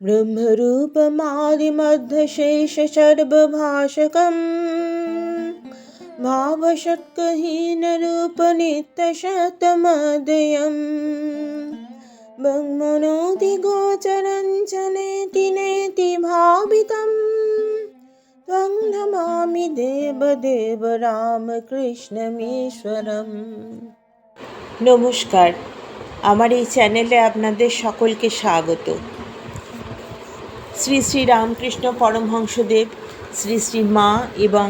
ब्रह्मरूपमादिमध्यशेषसर्वभाषकम् भावषट्कहीनरूपनित्यशतमदयम् ब्रह्मणोऽधिगोचरं च नेति नेति भावितं त्वं नमामि देवदेव রামকৃষ্ণমীশ্বরম। নমস্কার, আমার এই চ্যানেলে আপনাদের সকলকে স্বাগত। শ্রী শ্রী রামকৃষ্ণ পরমহংসদেব, শ্রী শ্রী মা এবং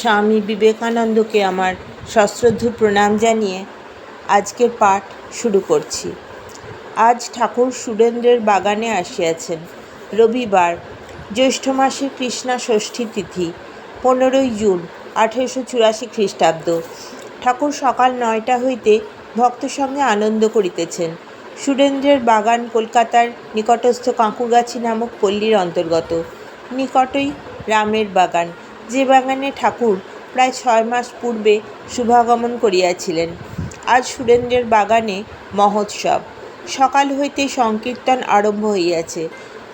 স্বামী বিবেকানন্দকে আমার সশ্রদ্ধ প্রণাম জানিয়ে আজকের পাঠ শুরু করছি। আজ ঠাকুর সুরেন্দ্রের বাগানে আসিয়াছেন। রবিবার, জ্যৈষ্ঠ মাসের কৃষ্ণা ষষ্ঠী তিথি, 15 জুন 1884 খ্রিস্টাব্দ। ঠাকুর সকাল 9টা হইতে ভক্ত সঙ্গে আনন্দ করিতেছেন। সুরেন্দ্রের বাগান কলকাতার নিকটস্থ কাঁকুরগাছি নামক পল্লীর অন্তর্গত। নিকটই রামের বাগান, যে বাগানে ঠাকুর প্রায় 6 মাস পূর্বে শুভাগমন করিয়াছিলেন। আজ সুরেন্দ্রের বাগানে মহোৎসব। সকাল হইতে সংকীর্তন আরম্ভ হইয়াছে।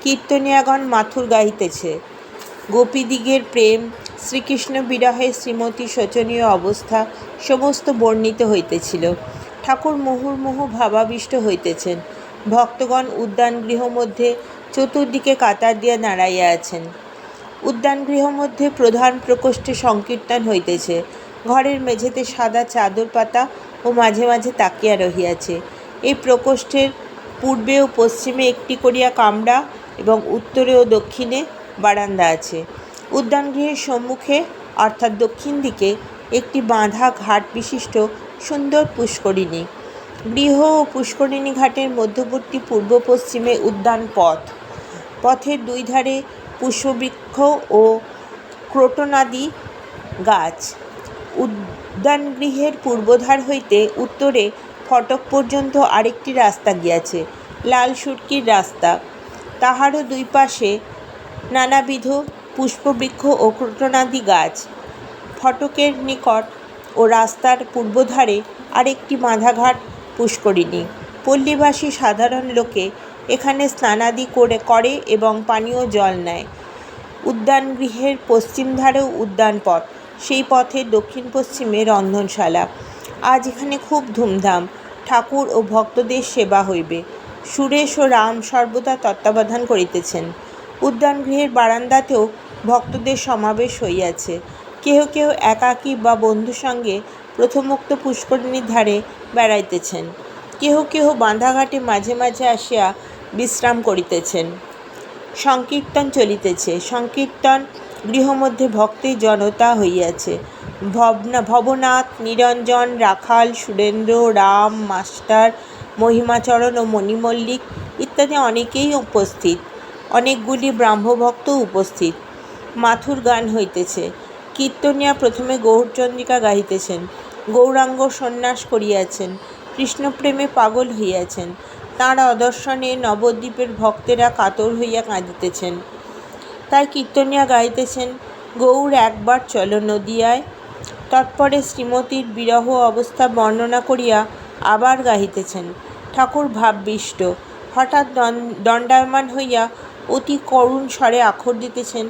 কীর্তনিয়াগণ মাথুর গাহিতেছে। গোপীদিগের প্রেম, শ্রীকৃষ্ণ বিরহে শ্রীমতী শোচনীয় অবস্থা সমস্ত বর্ণিত হইতেছিল। ঠাকুর মুহুর্মুহু ভাবাবিষ্ট হইতেছেন। ভক্তগণ উদ্যানগৃহ মধ্যে চতুর্দিকে কাতার দিয়া দাঁড়াইয়া আছেন। উদ্যানগৃহ মধ্যে প্রধান প্রকোষ্ঠে সংকীর্তন হইতেছে। ঘরের মেঝেতে সাদা চাদর পাতা ও মাঝে মাঝে তাকিয়া রহিয়াছে। এই প্রকোষ্ঠের পূর্বে ও পশ্চিমে একটি করিয়া কামরা এবং উত্তরে ও দক্ষিণে বারান্দা আছে। উদ্যানগৃহের সম্মুখে অর্থাৎ দক্ষিণ দিকে একটি বাঁধা ঘাট বিশিষ্ট সুন্দর পুষ্করিণী। গৃহ ও পুষ্করিণী ঘাটের মধ্যবর্তী পূর্ব পশ্চিমে উদ্যান পথ। পথের দুই ধারে পুষ্পবৃক্ষ ও ক্রোটনাদি গাছ। উদ্যানগৃহের পূর্বধার হইতে উত্তরে ফটক পর্যন্ত আরেকটি রাস্তা গিয়াছে, লাল সুরকির রাস্তা। তাহারও দুই পাশে নানাবিধ পুষ্পবৃক্ষ ও ক্রোটনাদি গাছ। ফটকের নিকট ও রাস্তার পূর্বধারে আরেকটি বাঁধাঘাট পুষ্করিণী। পল্লীবাসী সাধারণ লোকে এখানে স্নানাদি করে এবং পানীয় জল নেয়। উদ্যানগৃহের পশ্চিম ধারেও উদ্যানপথ, সেই পথের দক্ষিণ পশ্চিমে রন্ধনশালা। আজ এখানে খুব ধুমধাম। ঠাকুর ও ভক্তদের সেবা হইবে। সুরেশ ও রাম সর্বদা তত্ত্বাবধান করিতেছেন। উদ্যানগৃহের বারান্দাতেও ভক্তদের সমাবেশ হইয়াছে। কেহ কেহ একাকী বা বন্ধু সঙ্গে প্রথমোক্ত পুষ্করিণীর ধারে বেড়াইতেছেন। কেহ কেহ বাঁধাঘাটে মাঝে মাঝে আসিয়া বিশ্রাম করিতেছেন। সংকীর্তন চলিতেছে। সংকীর্তন গৃহমধ্যে ভক্তের জনতা হইয়াছে। ভবনাথ, নিরঞ্জন, রাখাল, সুরেন্দ্র, রাম, মাস্টার, মহিমাচরণ ও মণিমল্লিক ইত্যাদি অনেকেই উপস্থিত। অনেকগুলি ব্রাহ্মভক্ত উপস্থিত। মাথুর গান হইতেছে। কীর্তনিয়া প্রথমে গৌরচন্দ্রিকা গাহিতেছেন। গৌরাঙ্গ সন্ন্যাস করিয়াছেন, কৃষ্ণপ্রেমে পাগল হইয়াছেন। তাঁর অদর্শনে নবদ্বীপের ভক্তেরা কাতর হইয়া কাঁদিতেছেন। তাই কীর্তনিয়া গাইতেছেন, গৌর একবার চলো নদিয়ায়। তৎপরে শ্রীমতীর বিরহ অবস্থা বর্ণনা করিয়া আবার গাহিতেছেন। ঠাকুর ভাববিষ্ট। হঠাৎ দণ্ডায়মান হইয়া অতি করুণ স্বরে আখর দিতেছেন,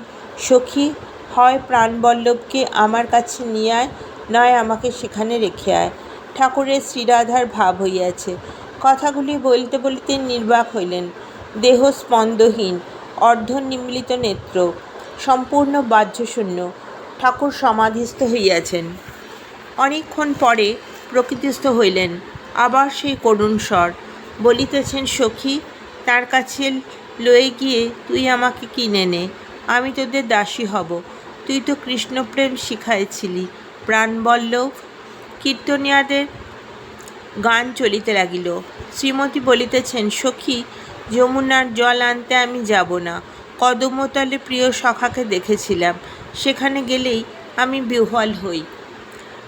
সখী, হয় প্রাণবল্লভকে আমার কাছে নিয়ে আয়, নয় আমাকে সেখানে রেখে আয়। ঠাকুরের শ্রীরাধার ভাব হইয়াছে। কথাগুলি বলিতে বলিতে নির্বাক হইলেন। দেহ স্পন্দহীন, অর্ধনিমীলিত নেত্র, সম্পূর্ণ বাহ্যশূন্য। ঠাকুর সমাধিস্থ হইয়াছেন। অনেকক্ষণ পরে প্রকৃতিস্থ হইলেন। আবার সেই করুণ স্বর। বলিতেছেন, সখী, তার কাছে লয়ে গিয়ে তুই আমাকে কিনে নে, আমি তোদের দাসী হব। তুই তো কৃষ্ণপ্রেম শিখাইছিলি, প্রাণবল্লভ। কীর্তনিয়াদের গান চলিতে লাগিল। শ্রীমতী বলিতেছেন, সখী, যমুনার জল আনতে আমি যাব না। কদমতলে প্রিয় সখাকে দেখেছিলাম, সেখানে গেলেই আমি বিহ্বল হই।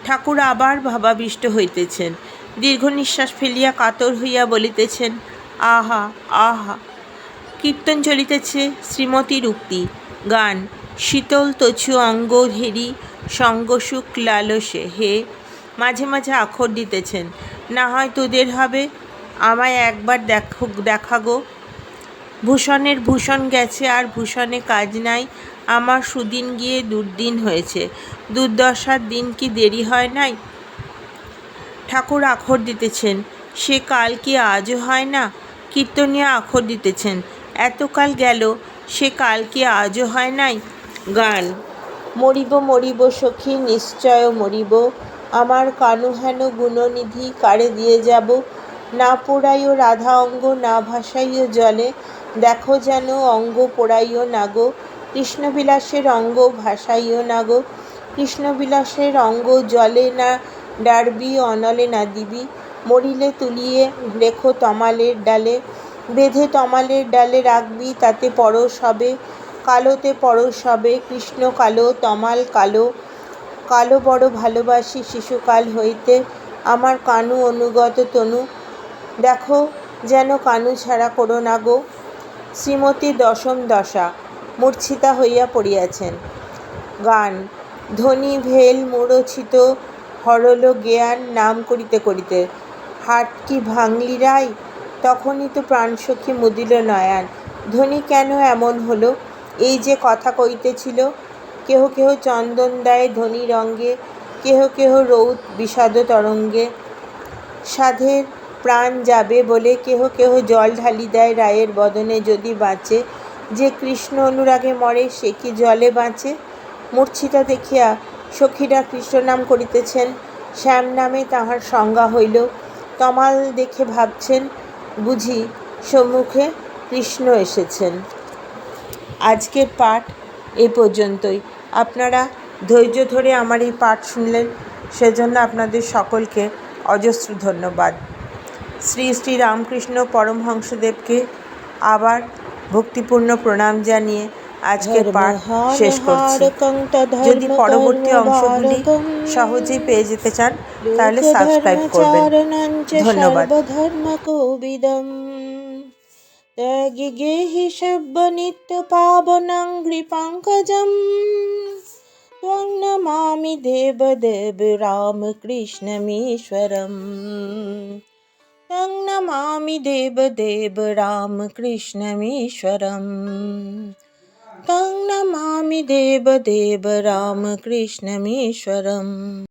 ঠাকুর আবার ভাবাবিষ্ট হইতেছেন। দীর্ঘ নিঃশ্বাস ফেলিয়া কাতর হইয়া বলিতেছেন, আহা আহা। কীর্তন চলিতেছে। শ্রীমতীর উক্তি গান, শীতল তছু অঙ্গ ঘেরি সঙ্গসুখ লালসে হে। মাঝে মাঝে আখর দিতেছেন, না হয় তোদের হবে, আমায় একবার দেখা গো। ভূষণের ভূষণ গেছে আর ভূষণে কাজ নাই, আমার সুদিন গিয়ে দুর্দিন হয়েছে। দুর্দশার দিন কি দেরি হয় নাই? ঠাকুর আখর দিতেছেন, সে কাল কি আজও হয় না? কীর্তনিয়া আখর দিতেছেন, এতকাল গেল, সে কাল কি আজও হয় নাই? গান। মরিব মরিব সখী নিশ্চয় মরিব, আমার কানু হেন গুণনিধি কারে দিয়ে যাব। না পোড়াইও রাধা অঙ্গ, না ভাসাইও জলে, দেখো যেন অঙ্গ পোড়াইও না গো। কৃষ্ণবিলাসের অঙ্গ ভাসাইও না গো, কৃষ্ণবিলাসের অঙ্গ জলে না ডারবি, অনলে না দিবি। মরিলে তুলিয়ে রেখো তমালের ডালে, বেঁধে তমালের ডালে রাখবি, তাতে পরশ হবে, কালোতে পরশ হবে। কৃষ্ণ কালো, তমাল কালো, কালো বড় ভালোবাসি শিশুকাল হইতে, আমার কানু অনুগত তনু, দেখো যেন কানু ছাড়া করো না গো। শ্রীমতী দশম দশা, মূর্ছিতা হইয়া পড়িয়াছেন। গান। ধ্বনি ভেল মূঢ়ছিত হরল জ্ঞান, নাম করিতে করিতে হাট কি ভাঙলি রাই, তখনই তো প্রাণসখী মুদিল নয়ান। ধ্বনি কেন এমন হলো? এই যে কথা কইতেছিল, কেহ কেহ চন্দন দেয় ধ্বনির অঙ্গে, কেহ কেহ রৌদ বিষাদ তরঙ্গে। সাধের প্রাণ যাবে বলে কেহ কেহ জল ঢালি দেয় রায়ের বদনে, যদি বাঁচে। যে কৃষ্ণ অনুরাগে মরে, সে কি জলে বাঁচে? মূর্ছিতা দেখিয়া সখীরা কৃষ্ণনাম করিতেছেন, শ্যাম নামে তাহার সংজ্ঞা হইল। তমাল দেখে ভাবছেন, বুঝি সম্মুখে কৃষ্ণ এসেছেন। আজকের পাঠ এই পর্যন্তই। আপনারা ধৈর্য ধরে আমার এই পাঠ শুনলেন, সেজন্য আপনাদের সকলকে অজস্র ধন্যবাদ। শ্রী শ্রী রামকৃষ্ণ পরমহংসদেবকে আবার ভক্তিপূর্ণ প্রণাম জানিয়ে আজকের পাঠ শেষ করছি। যদি পরবর্তী অংশগুলি সহজেই পেয়ে যেতে চান, তাহলে সাবস্ক্রাইব করবেন। ধন্যবাদ। ত্যাগি গেহি সব্য নিত্য পাবনং হৃপঙ্কজম, ত্বং নমামি দেব দেব রামকৃষ্ণমীশ্বরম, ত্বং নমামি দেব দেব রামকৃষ্ণমীশ্বরম, ত্বং নমামি দেব দেব রামকৃষ্ণমীশ্বরম।